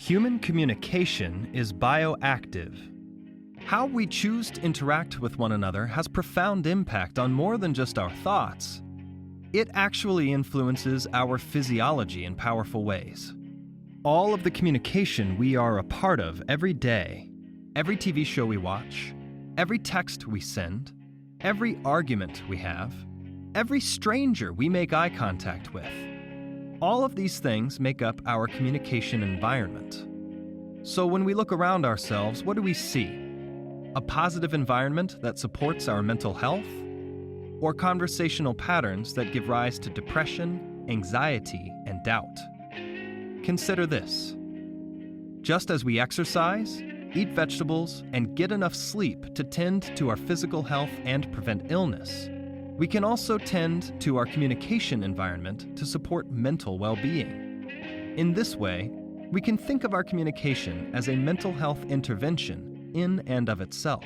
Human communication is bioactive. How we choose to interact with one another has profound impact on more than just our thoughts. It actually influences our physiology in powerful ways. All of the communication we are a part of every day, every TV show we watch, every text we send, every argument we have, every stranger we make eye contact with, all of these things make up our communication environment. So when we look around ourselves, what do we see? A positive environment that supports our mental health? Or conversational patterns that give rise to depression, anxiety, and doubt? Consider this. Just as we exercise, eat vegetables, and get enough sleep to tend to our physical health and prevent illness, we can also tend to our communication environment to support mental well-being. In this way, we can think of our communication as a mental health intervention in and of itself.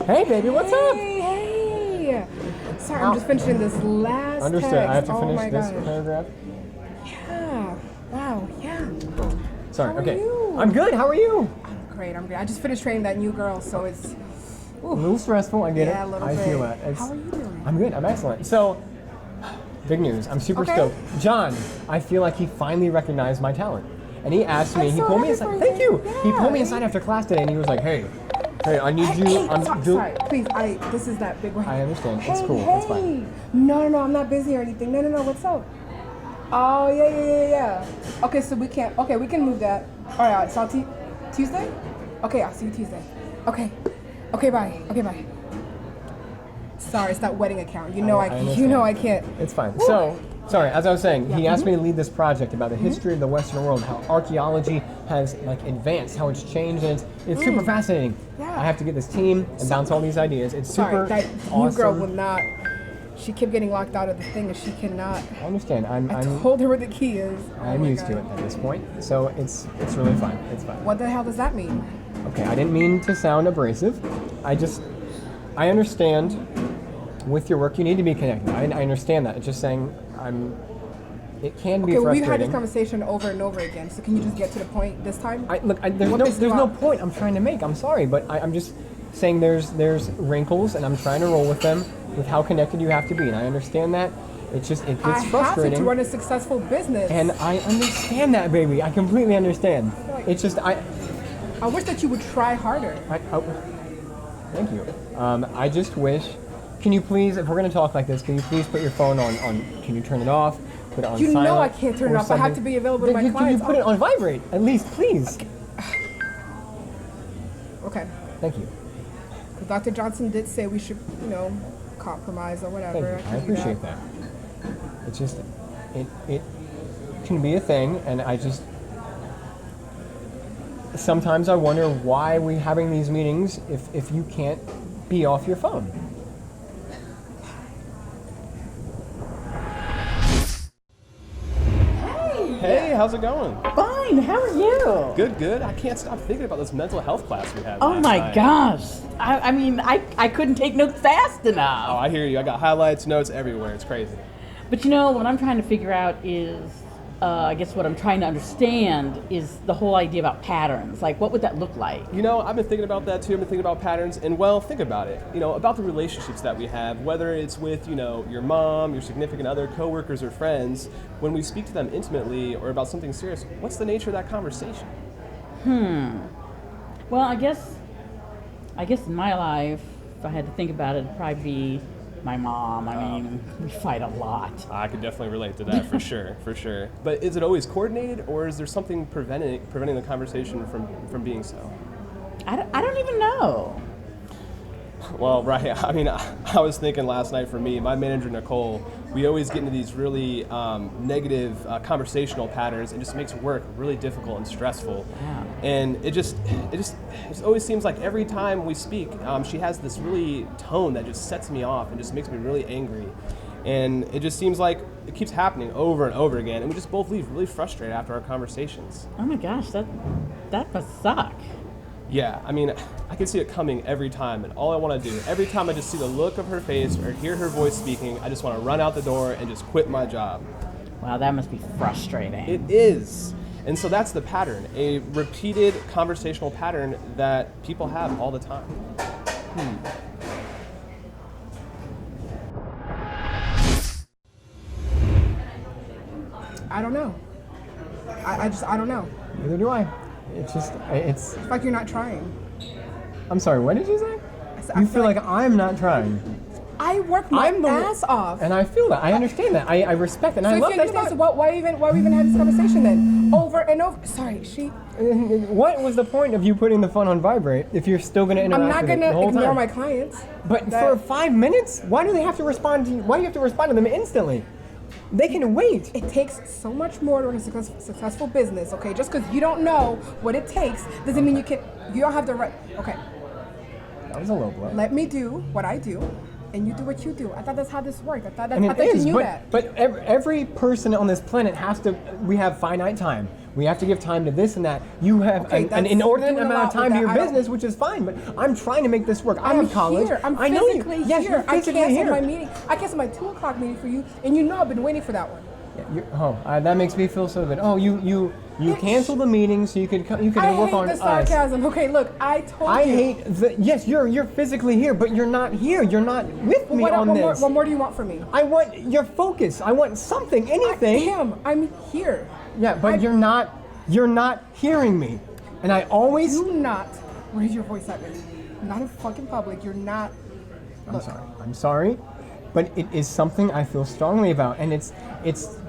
Hey, baby, what's up? Hey! Sorry, I'm just finishing this last Understood. text. I have to Oh finish my this gosh. paragraph. Yeah. Wow. Yeah. Sorry. How are Okay. you? I'm good. How are you? I'm great. I'm great. I just finished training that new girl, so it's A little stressful. I get it. yeah, a little I bit. feel that. How are you doing? I'm good. I'm excellent. So, big news. I'm super Okay. stoked. John, I feel like he finally recognized my talent, and he asked me. I'm He so pulled me happy aside. for Thank you. you. He pulled me Yeah. aside after class today, and he was like, "Hey, I need you. Sorry, please. This is that big one. I understand. Hey, It's cool. Hey. It's fine. No, I'm not busy or anything. No. What's up? Oh yeah. Okay, so we can't. Okay, we can move that. All right. So Tuesday. Okay, I'll see you Tuesday. Okay. Bye. Okay, bye. Sorry, it's that wedding account. You know I can't. It's fine. Woo. So, sorry, as I was saying, he Yeah. asked me to lead this project about the history of the Western world, how archaeology has advanced, how it's changed, and it's super fascinating. Yeah. I have to get this team and bounce all these ideas. It's super Sorry, that awesome. new girl will not. She kept getting locked out of the thing, and she cannot. I understand. I I'm told her where the key is. Oh I'm my used to God. it at this point, so it's really fine. It's fine. What the hell does that mean? Okay, I didn't mean to sound abrasive. I understand. With your work, you need to be connected. I understand that. It's just saying, it can be Okay, well, we've frustrating. had this conversation over and over again. So can you just get to the point this time? There's no point I'm trying to make. I'm sorry, but I'm just saying there's wrinkles, and I'm trying to roll with them, with how connected you have to be, and I understand that. It gets I frustrating. have to run a successful business. And I understand that, baby. I completely understand. It's just I wish that you would try harder. Thank you. I just wish. Can you please, if we're going to talk like this, can you please put your phone on, can you turn it off? Put it on You silent? know I can't turn it or off. I have something? to be available to my Can clients. you put it on vibrate, at least, please? Okay. Thank you. Because Dr. Johnson did say we should, compromise or whatever. Thank you. I appreciate that. It's just, it can be a thing, and sometimes I wonder why we're having these meetings if you can't be off your phone. Hey, how's it going? Fine, how are you? Good. I can't stop thinking about this mental health class we had. Oh last my night. gosh. I couldn't take notes fast enough. Oh, I hear you. I got highlights, notes everywhere. It's crazy. But what I'm trying to figure out is, I guess what I'm trying to understand is the whole idea about patterns. Like, what would that look like? I've been thinking about that too. I've been thinking about patterns, and think about it. About the relationships that we have, whether it's with, your mom, your significant other, coworkers, or friends. When we speak to them intimately or about something serious, what's the nature of that conversation? Well, I guess in my life, if I had to think about it, it'd probably be my mom. We fight a lot. I could definitely relate to that for sure. But is it always coordinated, or is there something preventing the conversation from being so? I don't even know. Well, right. I was thinking last night for me, my manager, Nicole, we always get into these really negative conversational patterns, and just makes work really difficult and stressful. Yeah. And it just always seems like every time we speak, she has this really tone that just sets me off and just makes me really angry. And it just seems like it keeps happening over and over again, and we just both leave really frustrated after our conversations. Oh my gosh, that must suck. Yeah, I mean, I can see it coming every time, and all I want to do, every time I just see the look of her face or hear her voice speaking, I just want to run out the door and just quit my job. Wow, that must be frustrating. It is. And so that's the pattern, a repeated conversational pattern that people have all the time. I don't know. I don't know. Neither do I. It's It's like you're not trying. I'm sorry, what did you say? I You feel like I'm not trying. I work my I'm the- ass off. And I feel that. I understand that. I respect it. And So I if love you that understand, about so why we even have this conversation then? Over and over. Sorry, What was the point of you putting the phone on vibrate if you're still going to interact I'm not with it the gonna whole ignore time? my clients. But That- for 5 minutes? Why do they have to respond to you? Why do you have to respond to them instantly? They can wait. It takes so much more to run a successful business, okay? Just because you don't know what it takes doesn't mean you don't have the right. Okay, That was a low blow. let me do what I do, and you do what you do. I thought that's how this worked. I And thought it you is, knew that. but every person on this planet has to, we have finite time. We have to give time to this and that. You have Okay, an that's inordinate doing a amount of lot time with to your that. I don't- business, which is fine, but I'm trying to make this work. I I'm have college. here. I'm I know physically you. Yes, here. you're physically I canceled here. my meeting. I canceled my 2 o'clock meeting for you, and you know I've been waiting for that one. That makes me feel so good. Oh, you canceled the meeting so you could I work hate on the us. sarcasm. Okay, look, I told I you. hate the, yes, you're physically here, but you're not here. You're not with me on this. What more do you want from me? I want your focus. I want something, anything. I'm here. Yeah, but you're not hearing me. And I always Do not raise your voice at me. Not in fucking public. You're not. I'm sorry, but it is something I feel strongly about, and it's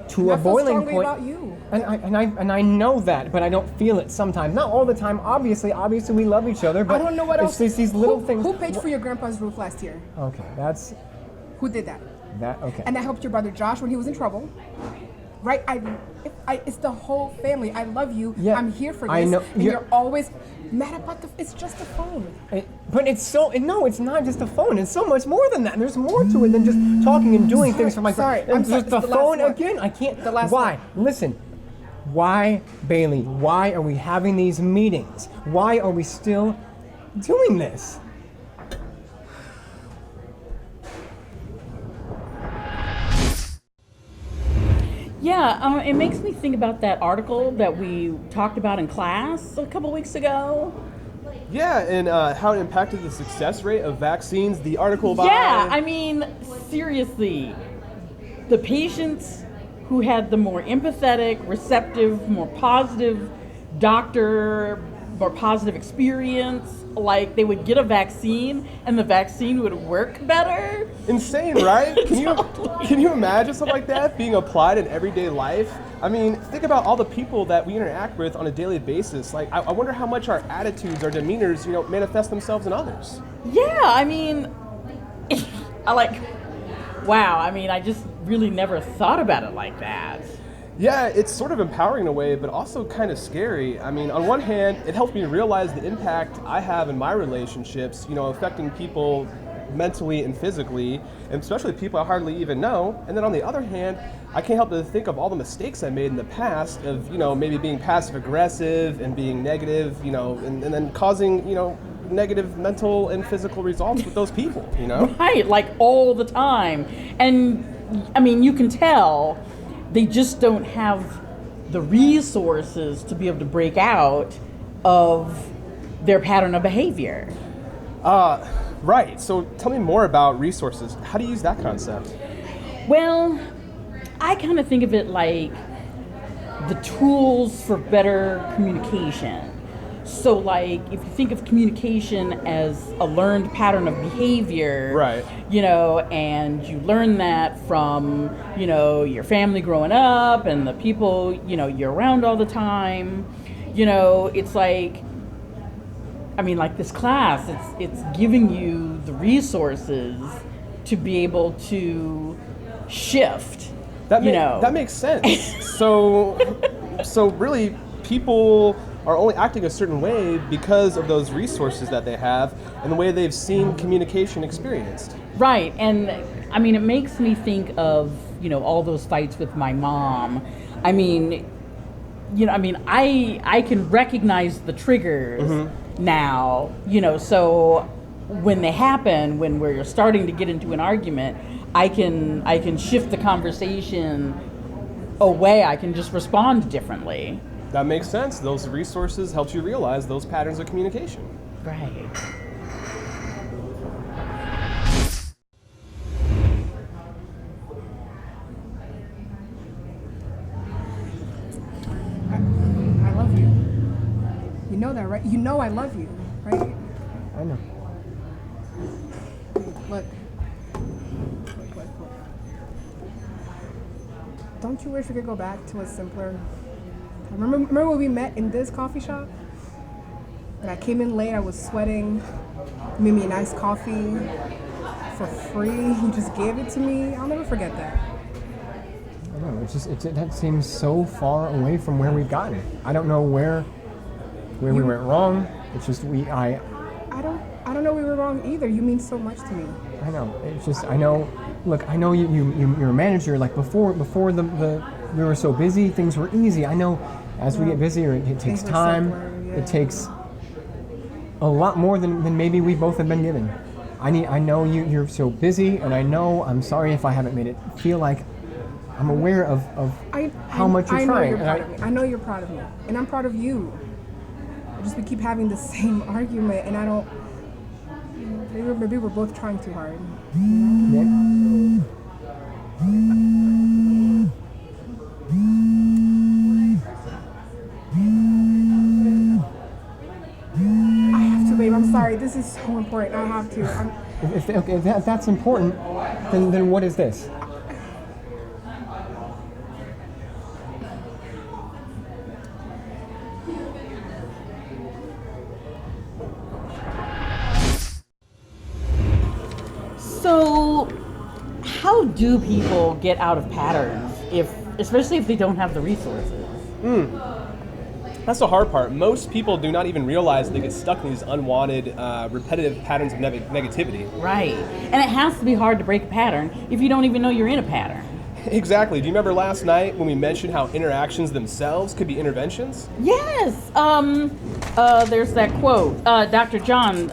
to I a feel boiling strongly point. about you. And I know that, but I don't feel it sometimes. Not all the time. Obviously, we love each other. But I don't know what else. It's these little things. Who paid for your grandpa's roof last year? Okay, that's Who did that? that. Okay. And I helped your brother Josh when he was in trouble. Right? It's the whole family. I love you. Yeah, I'm here for this. I know. And you're always mad about it's just a phone. But it's so no, it's not just a phone. It's so much more than that. There's more to it than just talking and doing things for my sorry, friend. I'm It's sorry, just the it's the last phone one. again. I can't. The last Why? one. Listen. Why, Bailey? Why are we having these meetings? Why are we still doing this? Yeah, it makes me think about that article that we talked about in class a couple weeks ago. Yeah, and how it impacted the success rate of vaccines. The article by... Yeah, I mean, seriously, the patients who had the more empathetic, receptive, more positive doctor, more positive experience, like they would get a vaccine and the vaccine would work better. Insane, right? Totally. Can you imagine something like that being applied in everyday life? I mean, think about all the people that we interact with on a daily basis. Like, I wonder how much our attitudes, our demeanors, manifest themselves in others. Yeah, I mean, wow, I mean, I just really never thought about it like that. Yeah, it's sort of empowering in a way, but also kind of scary. I mean, on one hand, it helps me realize the impact I have in my relationships, affecting people mentally and physically, and especially people I hardly even know. And then on the other hand, I can't help but think of all the mistakes I made in the past of, maybe being passive aggressive and being negative, and then causing, negative mental and physical results with those people, Right, like all the time. And I mean, you can tell they just don't have the resources to be able to break out of their pattern of behavior. Right. So tell me more about resources. How do you use that concept? Well, I kind of think of it like the tools for better communication. So like if you think of communication as a learned pattern of behavior, right, and you learn that from, your family growing up and the people, you're around all the time, it's like, I mean, like this class, it's giving you the resources to be able to shift. That makes sense. So really, people are only acting a certain way because of those resources that they have and the way they've seen communication experienced. Right, and I mean, it makes me think of, all those fights with my mom. I mean, I can recognize the triggers, now, so when they happen, when we're starting to get into an argument, I can shift the conversation away. I can just respond differently. That makes sense. Those resources helped you realize those patterns of communication. Right. I love you. You know that, right? You know I love you, right? I know. Look. Don't you wish we could go back to a simpler? Remember when we met in this coffee shop? And I came in late, I was sweating. You made me a nice coffee for free. You just gave it to me. I'll never forget that. I know. That seems so far away from where we've gotten. I don't know where we went wrong. It's just I don't know we were wrong either. You mean so much to me. I know. It's just I know. Look, I know you're a manager. Like before the we were so busy, things were easy. I know as we get busier, it takes time. Yeah. It takes a lot more than maybe we both have been given. I know you're so busy, and I'm sorry if I haven't made it feel like I'm aware of how much you're trying. I know you're proud of me, and I'm proud of you. We keep having the same argument, and I don't. Maybe we're both trying too hard. Yeah. I have to, babe. I'm sorry. This is so important. I have to. If that's important, then what is this? So, how do people get out of patterns, especially if they don't have the resources? That's the hard part. Most people do not even realize they get stuck in these unwanted, repetitive patterns of negativity. Right. And it has to be hard to break a pattern if you don't even know you're in a pattern. Exactly. Do you remember last night when we mentioned how interactions themselves could be interventions? Yes. There's that quote. Dr. John,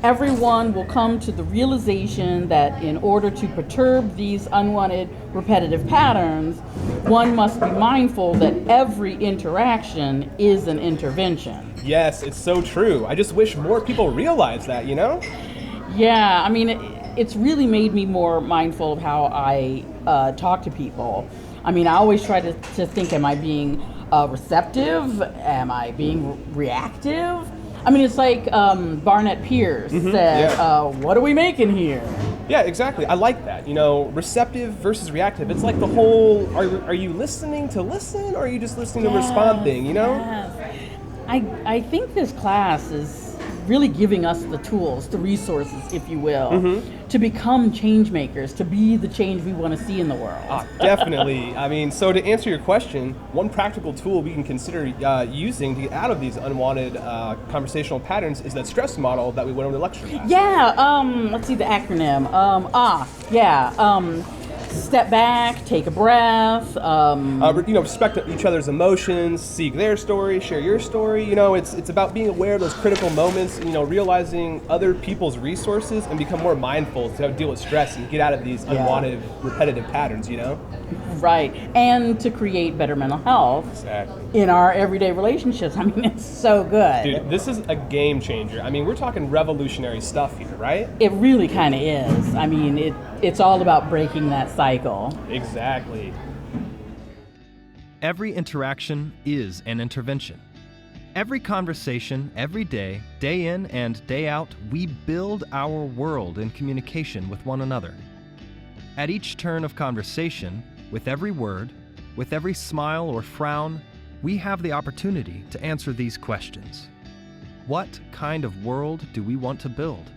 everyone will come to the realization that in order to perturb these unwanted repetitive patterns, one must be mindful that every interaction is an intervention. Yes, it's so true. I just wish more people realize that, Yeah, I mean, it's really made me more mindful of how I talk to people. I mean, I always try to think, am I being receptive? Am I being reactive? I mean, it's like Barnett Pierce said, what are we making here? Yeah, exactly. I like that. Receptive versus reactive. It's like the whole, are you listening to listen, or are you just listening to respond thing, Yes. I think this class is really giving us the tools, the resources, if you will, to become change makers, to be the change we want to see in the world. Definitely. I mean, so to answer your question, one practical tool we can consider using to get out of these unwanted conversational patterns is that stress model that we went over the lecture class. Yeah, let's see the acronym. Step back, take a breath. Respect each other's emotions, seek their story, share your story. It's about being aware of those critical moments, realizing other people's resources and become more mindful to deal with stress and get out of these unwanted, repetitive patterns, Right, and to create better mental health in our everyday relationships. I mean, it's so good. Dude, this is a game changer. I mean, we're talking revolutionary stuff here, right? It really kind of is. I mean, it's all about breaking that cycle. Exactly. Every interaction is an intervention. Every conversation, every day, day in and day out, we build our world in communication with one another. At each turn of conversation, with every word, with every smile or frown, we have the opportunity to answer these questions. What kind of world do we want to build?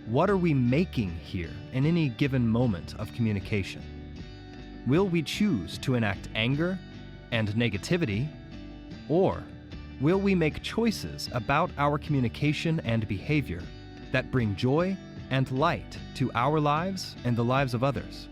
What are we making here in any given moment of communication? Will we choose to enact anger and negativity, or will we make choices about our communication and behavior that bring joy and light to our lives and the lives of others?